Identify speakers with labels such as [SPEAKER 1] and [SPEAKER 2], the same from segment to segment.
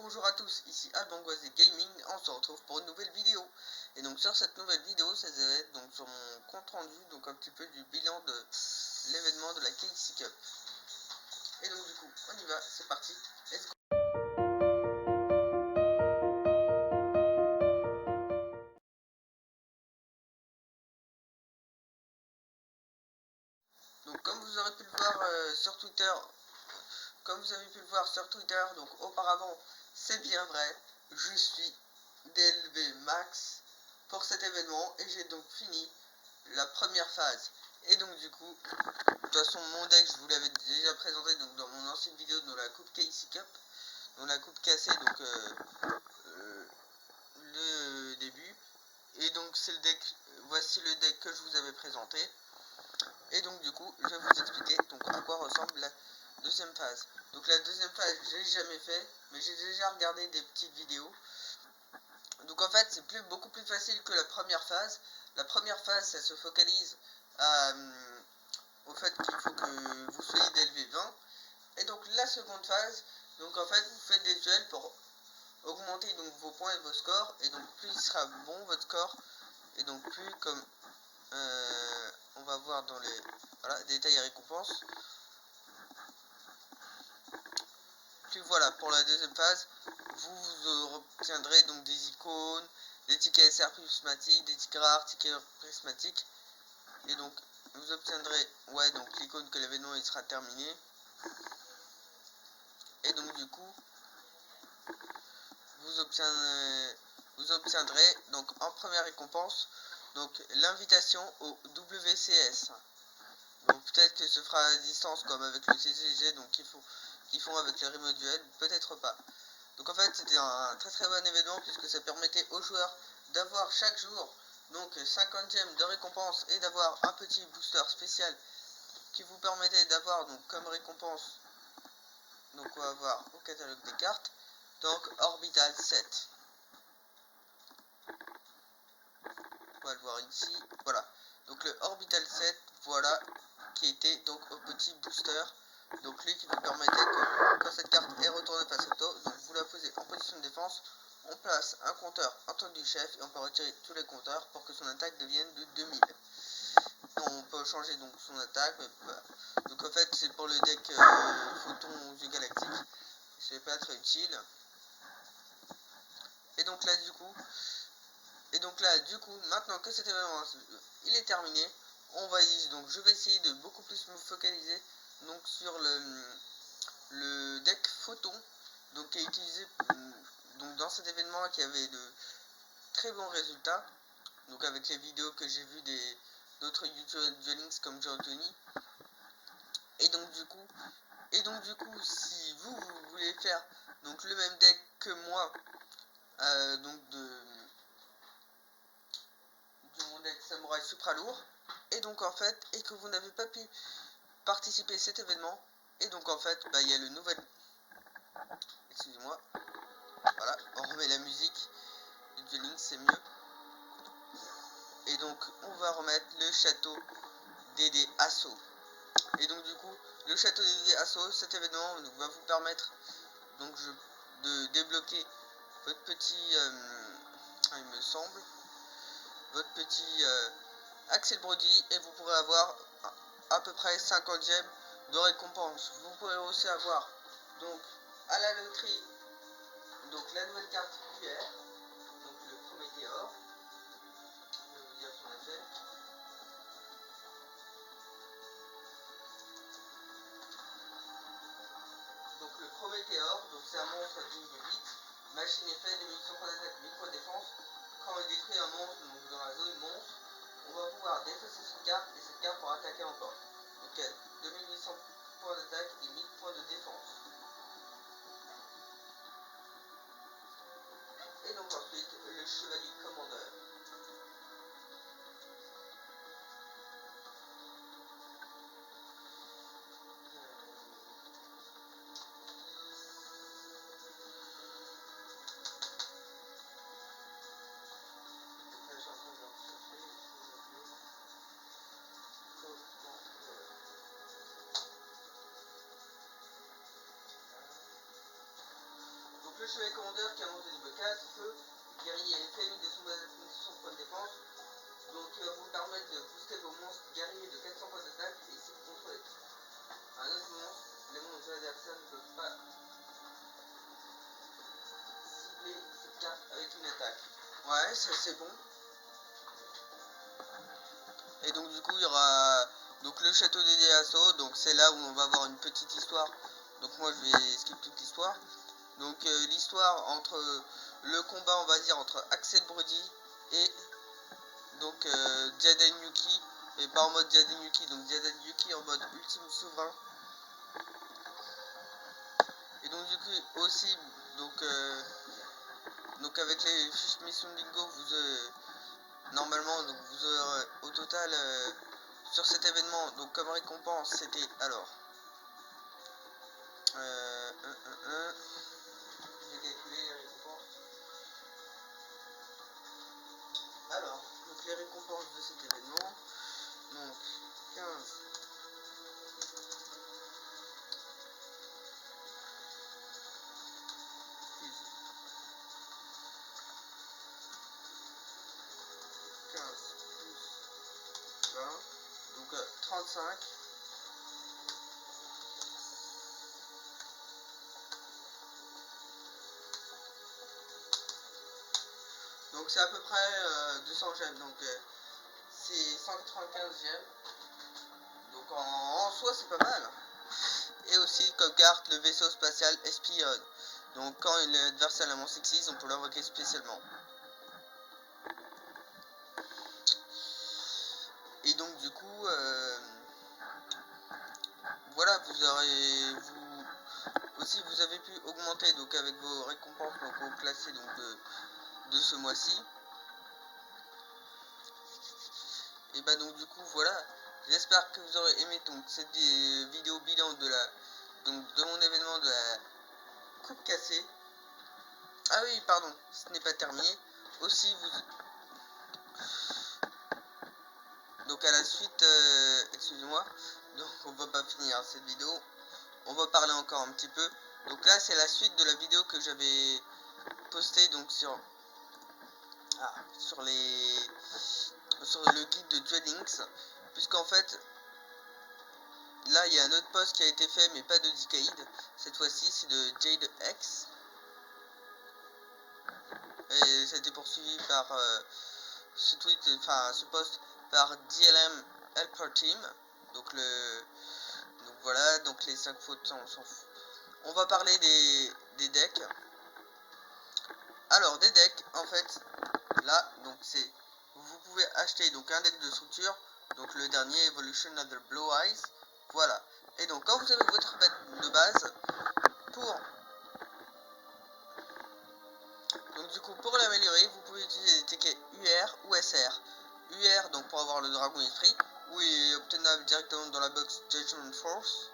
[SPEAKER 1] Bonjour à tous, ici Albangoisé Gaming, on se retrouve pour une nouvelle vidéo. Et donc sur cette nouvelle vidéo, ça va être donc sur mon compte rendu, donc un petit peu du bilan de l'événement de la KC Cup. Et donc du coup, on y va, c'est parti, let's go. Donc comme vous aurez pu le voir sur Twitter, donc auparavant, c'est bien vrai, je suis DLV Max pour cet événement et j'ai donc fini la première phase. Et donc du coup, de toute façon mon deck je vous l'avais déjà présenté donc dans mon ancienne vidéo dans la coupe KC Cup, dans la coupe cassée, donc le début. Et donc c'est le deck, voici le deck que je vous avais présenté. Et donc du coup je vais vous expliquer donc à quoi ressemble la deuxième phase. Donc la deuxième phase j'ai jamais fait, mais j'ai déjà regardé des petites vidéos. Donc en fait c'est beaucoup plus facile que la première phase. La première phase ça se focalise au fait qu'il faut que vous soyez d'LV 20. Et donc la seconde phase, donc en fait vous faites des duels pour augmenter donc vos points et vos scores. Et donc plus il sera bon votre score, et donc plus comme on va voir dans les détails et récompenses. Puis voilà, pour la deuxième phase, vous obtiendrez donc des icônes, des tickets SR prismatiques, des tickets rares, tickets prismatiques. Et donc vous obtiendrez donc l'icône que l'événement il sera terminé. Et donc du coup vous obtiendrez donc en première récompense donc l'invitation au WCS. Donc peut-être que se fera à distance comme avec le CCG, donc qu'ils font avec le remote duel, peut-être pas. Donc en fait c'était un très bon événement puisque ça permettait aux joueurs d'avoir chaque jour donc 50 gemmes de récompense et d'avoir un petit booster spécial qui vous permettait d'avoir donc comme récompense, donc on va voir au catalogue des cartes, donc Orbital 7. On va le voir ici, voilà. Donc le Orbital 7, voilà, qui était donc au petit booster. Donc lui qui vous permettait que quand cette carte est retournée face au dos, donc vous la posez en position de défense, on place un compteur en temps du chef et on peut retirer tous les compteurs pour que son attaque devienne de 2000. On peut changer donc son attaque, mais voilà. Donc en fait c'est pour le deck Photon aux yeux galactiques, c'est pas très utile. Et donc là du coup, maintenant que cet événement il est terminé, je vais essayer de beaucoup plus me focaliser donc sur le deck Photon, donc qui est utilisé donc dans cet événement, qui avait de très bons résultats, donc avec les vidéos que j'ai vues d'autres youtubeurs Duelings comme John Tony. Et donc du coup si vous voulez faire donc le même deck que moi, donc de mon deck Samouraï Supra lourd, et donc en fait, et que vous n'avez pas pu participer à cet événement, et donc en fait il y a le nouvel, excusez-moi, voilà, on remet la musique du dueling, c'est mieux. Et donc on va remettre le château DD Assaut. Et donc du coup le château DD Assaut, cet événement va vous permettre donc de débloquer votre petit il me semble votre petit Axel Brody, et vous pourrez avoir à peu près 50 gemmes de récompense. Vous pourrez aussi avoir donc à la loterie donc la nouvelle carte QR, donc le Prométhéor. Je vais vous dire son effet. Donc le Prométhéor, donc c'est un monstre digne de 8, machine effet, des munitions pour l'attaque, 1000 points de défense. Quand on détruit un monstre donc dans la zone monstre, on va pouvoir défausser cette carte et cette carte pour attaquer encore. Donc 2800 points d'attaque et 1000 points de défense. Et donc ensuite le chevalier commandeur. Donc le chevalier commandeur qui a monté niveau 4 peut guerrier et famille de son point de défense. Donc il va vous permettre de booster vos monstres guerriers de 400 points d'attaque et si vous contrôlez un autre monstre, les monstres adversaires ne peuvent pas cibler cette carte avec une attaque. Ouais, ça c'est bon. Et donc du coup il y aura donc le château dédié à Assaut, donc c'est là où on va avoir une petite histoire. Donc moi je vais skip toute l'histoire. Donc l'histoire entre le combat on va dire entre Axel Brody et donc Jaden Yuki, et pas en mode Jaden Yuki, donc Jaden Yuki en mode ultime souverain. Et donc du coup aussi donc avec les fiches mission bingo vous normalement donc vous aurez au total sur cet événement donc comme récompense c'était alors je vais calculer les récompenses. Alors donc les récompenses de cet événement donc 15 plus 20 donc 35. Donc c'est à peu près 200 gemmes, donc c'est 195 gemmes. Donc en soi c'est pas mal. Et aussi comme carte le vaisseau spatial espionne. Donc quand l'adversaire a la monstre X, on peut l'invoquer spécialement. Et donc du coup voilà, vous avez pu augmenter donc avec vos récompenses donc au classé donc de ce mois-ci. Et bah donc du coup voilà, j'espère que vous aurez aimé donc cette vidéo bilan de mon événement de la coupe cassée. Ah oui pardon, ce n'est pas terminé. Aussi donc à la suite excusez-moi, donc on va pas finir cette vidéo, on va parler encore un petit peu. Donc là c'est la suite de la vidéo que j'avais postée donc sur le guide de Duel Links, puisqu'en fait là il y a un autre post qui a été fait mais pas de Decade, cette fois-ci c'est de Jade X et ça a été poursuivi par ce post par DLM Helper Team. Donc voilà, donc les 5 fautes on s'en fout. On va parler des decks. Alors des decks en fait là donc c'est vous pouvez acheter donc un deck de structure, donc le dernier Evolution of the Blue Eyes, voilà. Et donc quand vous avez votre bête de base pour l'améliorer vous pouvez utiliser des tickets UR ou SR. UR donc pour avoir le dragon esprit, ou il est obtenable directement dans la box Judgment Force,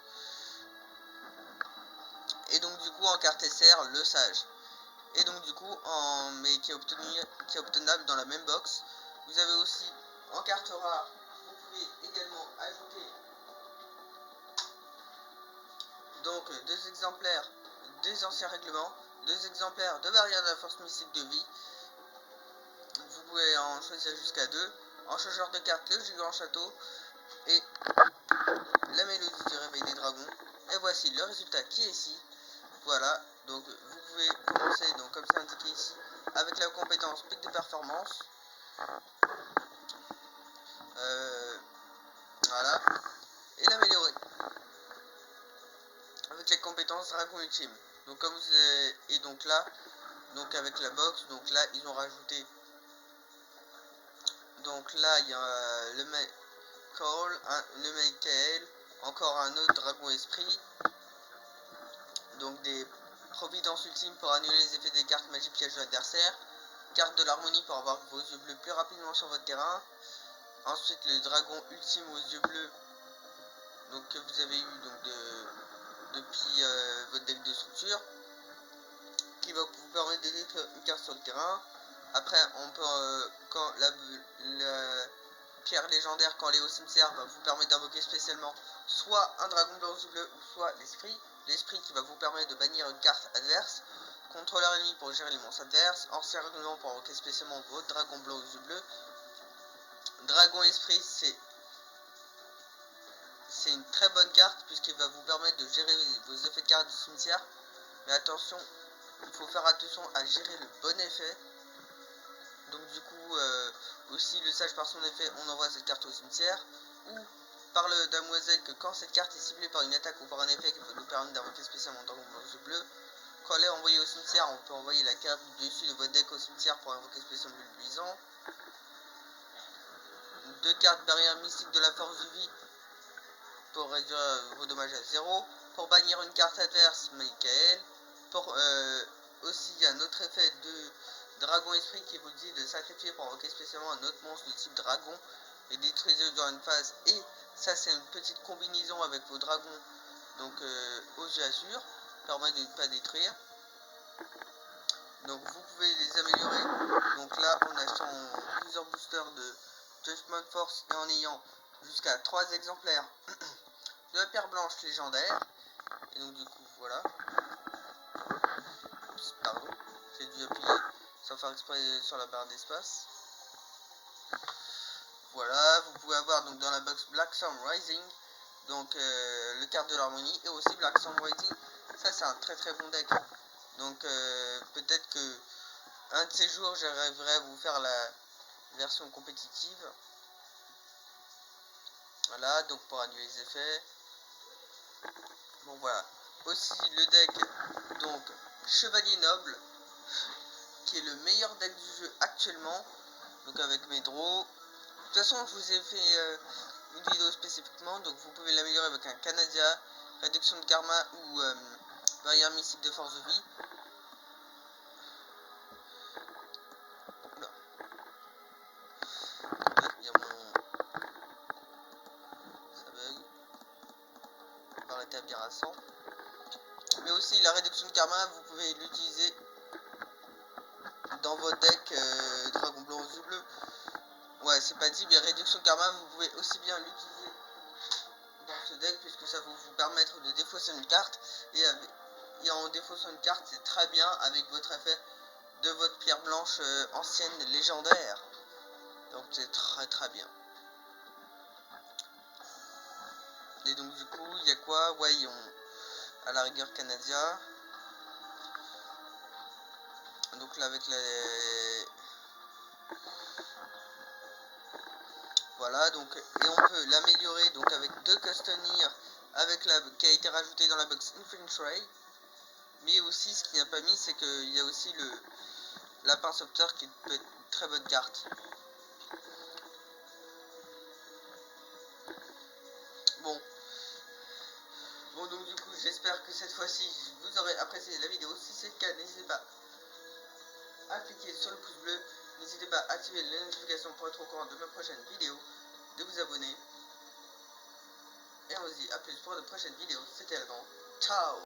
[SPEAKER 1] et donc du coup en carte SR le sage, et donc du coup mais qui est obtenable dans la même box. Vous avez aussi en carte rare, vous pouvez également ajouter donc 2 exemplaires des anciens règlements, 2 exemplaires de barrière de la force mystique de vie. Vous pouvez en choisir jusqu'à 2. En changeur de carte, le gigant château et la mélodie du réveil des dragons. Et voici le résultat qui est ici. Voilà, donc vous pouvez commencer donc comme c'est indiqué ici avec la compétence pic de performance. Voilà, et l'améliorer avec les compétences dragon ultime. Donc comme vous avez, et donc là, donc avec la box, donc là ils ont rajouté. Donc là il y a le Call, le Maytail, encore un autre dragon esprit, donc des providences ultimes pour annuler les effets des cartes magie piège de l'adversaire, carte de l'harmonie pour avoir vos yeux bleus plus rapidement sur votre terrain, ensuite le dragon ultime aux yeux bleus, donc que vous avez eu donc depuis votre deck de structure, qui va vous permettre d'aider une carte sur le terrain. Après on peut quand la pierre légendaire quand elle est au cimetière va vous permettre d'invoquer spécialement soit un dragon blanc aux yeux bleus ou soit l'esprit qui va vous permettre de bannir une carte adverse contrôleur ennemi pour gérer les monstres adverses, encerclement pour invoquer spécialement votre dragon blanc aux yeux bleus, dragon esprit, c'est une très bonne carte puisqu'il va vous permettre de gérer vos effets de carte du cimetière, mais attention, il faut faire attention à gérer le bon effet. Donc du coup aussi le sage par son effet, on envoie cette carte au cimetière, ou par le damoiselle que quand cette carte est ciblée par une attaque ou par un effet qui va nous permettre d'invoquer spécialement dragon blanc aux yeux bleus, quand elle est envoyée au cimetière, on peut envoyer la carte du dessus de votre deck au cimetière pour invoquer spécialement le luisant. 2 cartes barrière mystique de la force de vie pour réduire vos dommages à 0. Pour bannir une carte adverse, Michael. Pour aussi, il y a un autre effet de dragon esprit qui vous dit de sacrifier pour invoquer spécialement un autre monstre de type dragon et détruisez dans une phase. Et ça, c'est une petite combinaison avec vos dragons, donc aux yeux azur, permet de ne pas détruire. Donc vous pouvez les améliorer. Donc là, en achetant plusieurs boosters de Judgment Force et en ayant jusqu'à 3 exemplaires de la pierre blanche légendaire. Et donc du coup, voilà. Pardon, j'ai dû appuyer sans faire exprès sur la barre d'espace. Voilà, vous pouvez avoir donc dans la box Black Storm Rising, donc le carte de l'harmonie, et aussi Black Storm Rising. Ça, c'est un très bon deck. Donc peut-être que un de ces jours, j'arriverai à vous faire la version compétitive. Voilà, donc pour annuler les effets. Bon voilà. Aussi le deck, donc Chevalier Noble, qui est le meilleur deck du jeu actuellement. Donc avec mes draws. De toute façon, je vous ai fait une vidéo spécifiquement, donc vous pouvez l'améliorer avec un Canadia, réduction de karma ou barrière mystique de force de vie. Oula. Il y a mon... ça bug. On va rétablir à 100. Mais aussi la réduction de karma, vous pouvez l'utiliser dans votre deck dragon blanc aux yeux bleus. Ouais, c'est pas dit, mais réduction de karma, vous pouvez aussi bien l'utiliser dans ce deck puisque ça va vous permettre de défausser une carte, et en défaussant une carte, c'est très bien avec votre effet de votre pierre blanche ancienne légendaire. Donc c'est très bien. Et donc du coup, il y a quoi? Ouais, à la rigueur Canadia. Donc là avec les... Voilà, donc, et on peut l'améliorer donc avec 2 Custoneer avec qui a été rajouté dans la box Infinite Ray. Mais aussi, ce qu'il n'y a pas mis, c'est qu'il y a aussi le Lapin Sauveteur qui peut être une très bonne carte. Bon, donc du coup, j'espère que cette fois-ci, vous aurez apprécié la vidéo. Si c'est le cas, n'hésitez pas à cliquer sur le pouce bleu. N'hésitez pas à activer les notifications pour être au courant de mes prochaines vidéos, de vous abonner. Et on se dit à plus pour de prochaines vidéos. C'était Alban. Ciao!